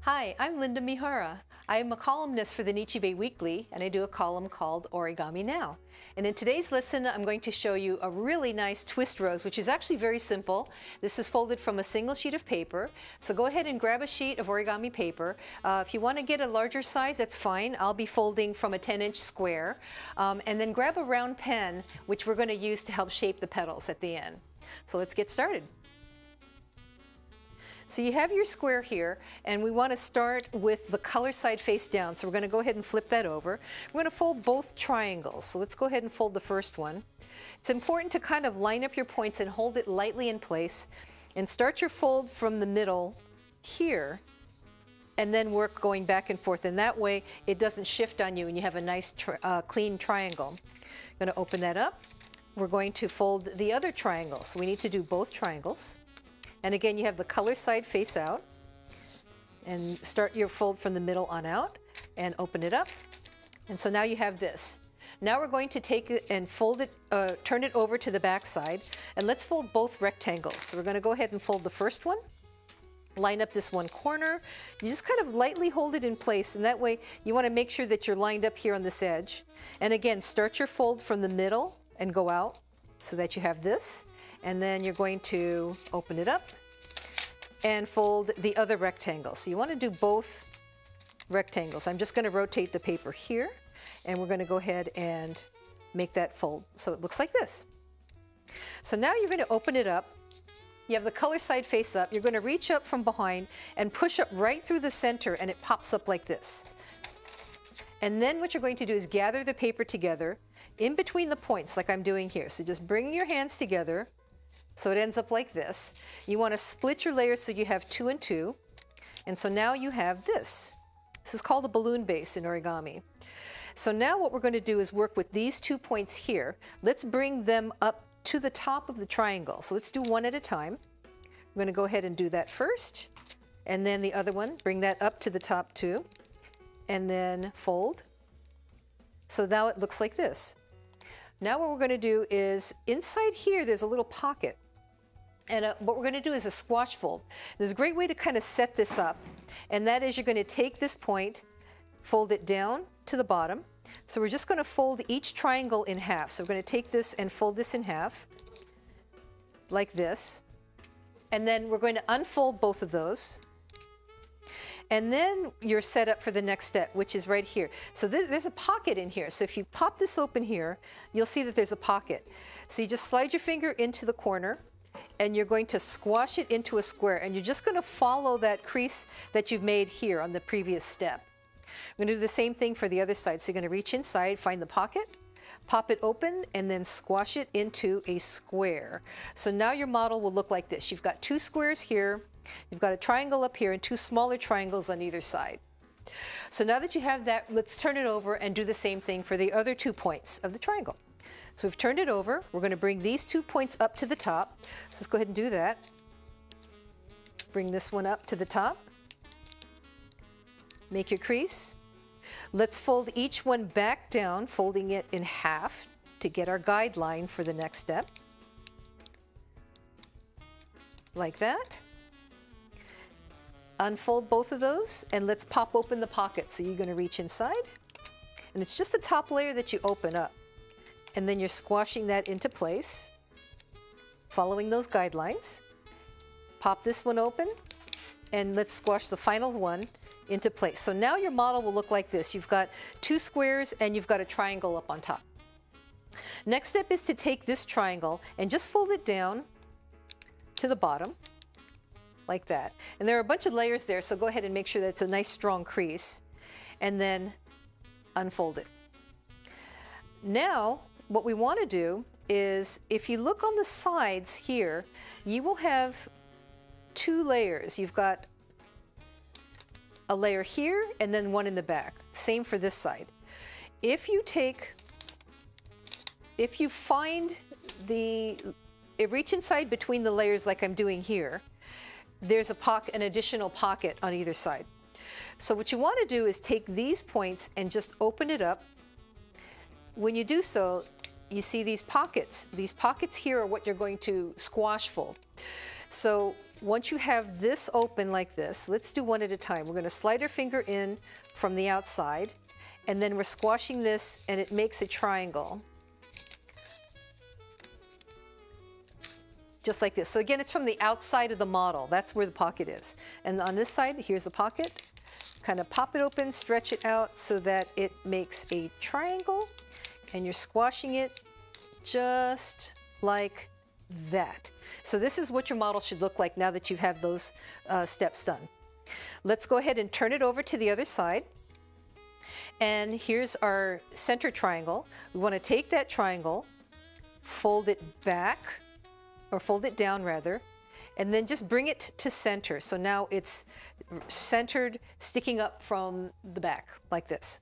Hi, I'm Linda Mihara. I am a columnist for the Nichi Bei Weekly, and I do a column called Origami Now. And in today's lesson, I'm going to show you a really nice twist rose, which is actually very simple. This is folded from a single sheet of paper. So go ahead and grab a sheet of origami paper. If you want to get a larger size, that's fine. I'll be folding from a 10-inch square. And then grab a round pen, which we're going to use to help shape the petals at the end. So let's get started. So you have your square here, and we want to start with the color side face down. So we're going to go ahead and flip that over. We're going to fold both triangles. So let's go ahead and fold the first one. It's important to kind of line up your points and hold it lightly in place, and start your fold from the middle here, and then work going back and forth. And that way it doesn't shift on you and you have a nice clean triangle. I'm going to open that up. We're going to fold the other triangle. So we need to do both triangles. And again, you have the color side face out, and start your fold from the middle on out and open it up. And so now you have this. Now we're going to take it and fold it, turn it over to the back side, and let's fold both rectangles. So we're going to go ahead and fold the first one, line up this one corner. You just kind of lightly hold it in place, and that way you want to make sure that you're lined up here on this edge. And again, start your fold from the middle and go out so that you have this. And then you're going to open it up and fold the other rectangle. So you want to do both rectangles. I'm just going to rotate the paper here, and we're going to go ahead and make that fold. So it looks like this. So now you're going to open it up. You have the color side face up. You're going to reach up from behind and push up right through the center, and it pops up like this. And then what you're going to do is gather the paper together in between the points like I'm doing here. So just bring your hands together. So it ends up like this. You want to split your layers so you have 2 and 2. And so now you have this. This is called a balloon base in origami. So now what we're going to do is work with these 2 points here. Let's bring them up to the top of the triangle. So let's do one at a time. I'm going to go ahead and do that first. And then the other one, bring that up to the top too. And then fold. So now it looks like this. Now what we're going to do is, inside here there's a little pocket. And what we're going to do is a squash fold. There's a great way to kind of set this up, and that is you're going to take this point, fold it down to the bottom. So we're just going to fold each triangle in half. So we're going to take this and fold this in half, like this. And then we're going to unfold both of those. And then you're set up for the next step, which is right here. So there's a pocket in here. So if you pop this open here, you'll see that there's a pocket. So you just slide your finger into the corner, and you're going to squash it into a square, and you're just going to follow that crease that you've made here on the previous step. I'm going to do the same thing for the other side. So you're going to reach inside, find the pocket, pop it open, and then squash it into a square. So now your model will look like this. You've got 2 squares here, you've got a triangle up here, and 2 smaller triangles on either side. So now that you have that, let's turn it over and do the same thing for the other 2 points of the triangle. So we've turned it over. We're going to bring these 2 points up to the top. So let's go ahead and do that. Bring this one up to the top. Make your crease. Let's fold each one back down, folding it in half to get our guideline for the next step. Like that. Unfold both of those, and let's pop open the pocket. So you're going to reach inside, and it's just the top layer that you open up. And then you're squashing that into place, following those guidelines. Pop this one open, and let's squash the final one into place. So now your model will look like this. You've got 2 squares, and you've got a triangle up on top. Next step is to take this triangle and just fold it down to the bottom, like that. And there are a bunch of layers there, so go ahead and make sure that it's a nice strong crease, and then unfold it. Now, what we want to do is, if you look on the sides here, you will have 2 layers. You've got a layer here and then one in the back. Same for this side. If you reach inside between the layers like I'm doing here, there's an additional pocket on either side. So what you want to do is take these points and just open it up. When you do so, you see these pockets. These pockets here are what you're going to squash fold. So once you have this open like this, let's do one at a time. We're going to slide our finger in from the outside, and then we're squashing this and it makes a triangle. Just like this. So again, it's from the outside of the model. That's where the pocket is. And on this side, here's the pocket. Kind of pop it open, stretch it out so that it makes a triangle, and you're squashing it just like that. So this is what your model should look like now that you have those steps done. Let's go ahead and turn it over to the other side. And here's our center triangle. We want to take that triangle, fold it back, or fold it down rather, and then just bring it to center. So now it's centered, sticking up from the back like this.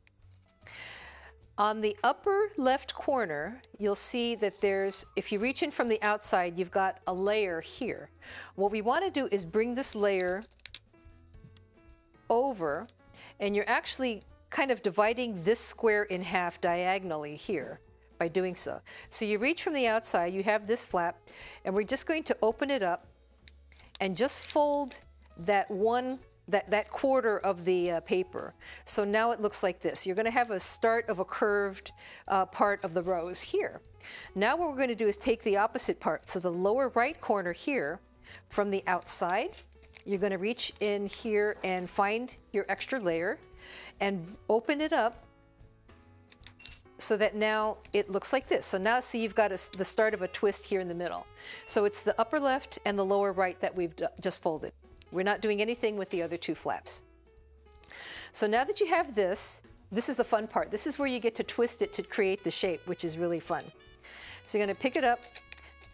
On the upper left corner, you'll see that there's, if you reach in from the outside, you've got a layer here. What we want to do is bring this layer over, and you're actually kind of dividing this square in half diagonally here by doing so. So you reach from the outside, you have this flap, and we're just going to open it up and just fold that that quarter of the paper. So now it looks like this. You're going to have a start of a curved part of the rose here. Now what we're going to do is take the opposite part. So the lower right corner here, from the outside, you're going to reach in here and find your extra layer and open it up so that now it looks like this. So now see, you've got the start of a twist here in the middle. So it's the upper left and the lower right that we've just folded. We're not doing anything with the other two flaps. So now that you have this, this is the fun part. This is where you get to twist it to create the shape, which is really fun. So you're going to pick it up,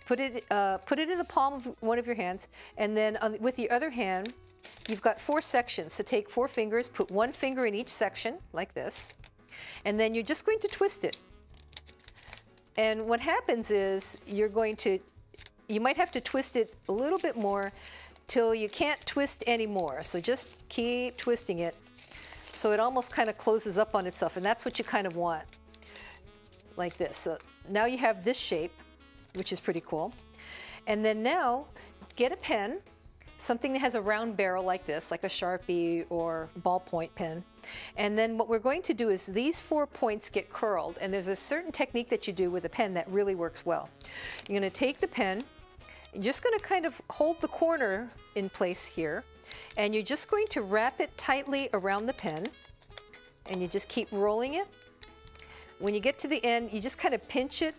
put it in the palm of one of your hands, and then with the other hand, you've got 4 sections. So take 4 fingers, put 1 finger in each section, like this, and then you're just going to twist it. And what happens is you might have to twist it a little bit more till you can't twist anymore. So just keep twisting it so it almost kind of closes up on itself, and that's what you kind of want, like this. So now you have this shape, which is pretty cool. And then now get a pen, something that has a round barrel like this, like a Sharpie or ballpoint pen. And then what we're going to do is these 4 points get curled, and there's a certain technique that you do with a pen that really works well. You're going to take the pen, you're just going to kind of hold the corner in place here, and you're just going to wrap it tightly around the pen, and you just keep rolling it. When you get to the end, you just kind of pinch it,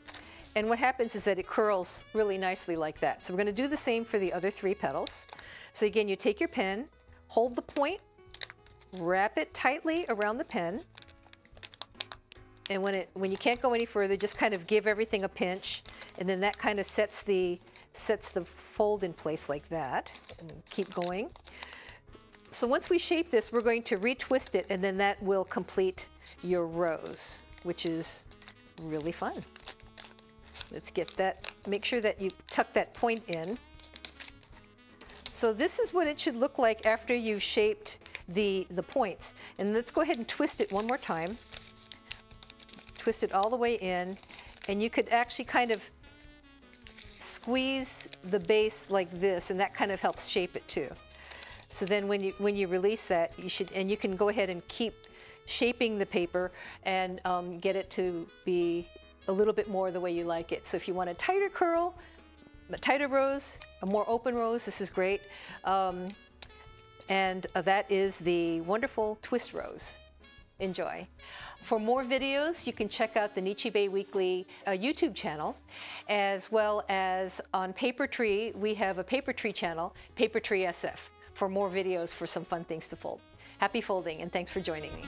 and what happens is that it curls really nicely like that. So we're going to do the same for the other 3 petals. So again, you take your pen, hold the point, wrap it tightly around the pen, and when you can't go any further, just kind of give everything a pinch, and then that kind of sets the fold in place like that. And keep going. So once we shape this, we're going to retwist it, and then that will complete your rose, which is really fun. Let's get that, make sure that you tuck that point in. So this is what it should look like after you've shaped the points. And let's go ahead and twist it one more time. Twist it all the way in, and you could actually kind of squeeze the base like this, and that kind of helps shape it too. So then when you release that, you can go ahead and keep shaping the paper and get it to be a little bit more the way you like it. So if you want a tighter curl, a tighter rose, a more open rose, this is great. And that is the wonderful twist rose. Enjoy. For more videos, you can check out the Nichi Bei Weekly YouTube channel, as well as on Papertree, we have a Papertree channel, Papertree SF, for more videos for some fun things to fold. Happy folding, and thanks for joining me.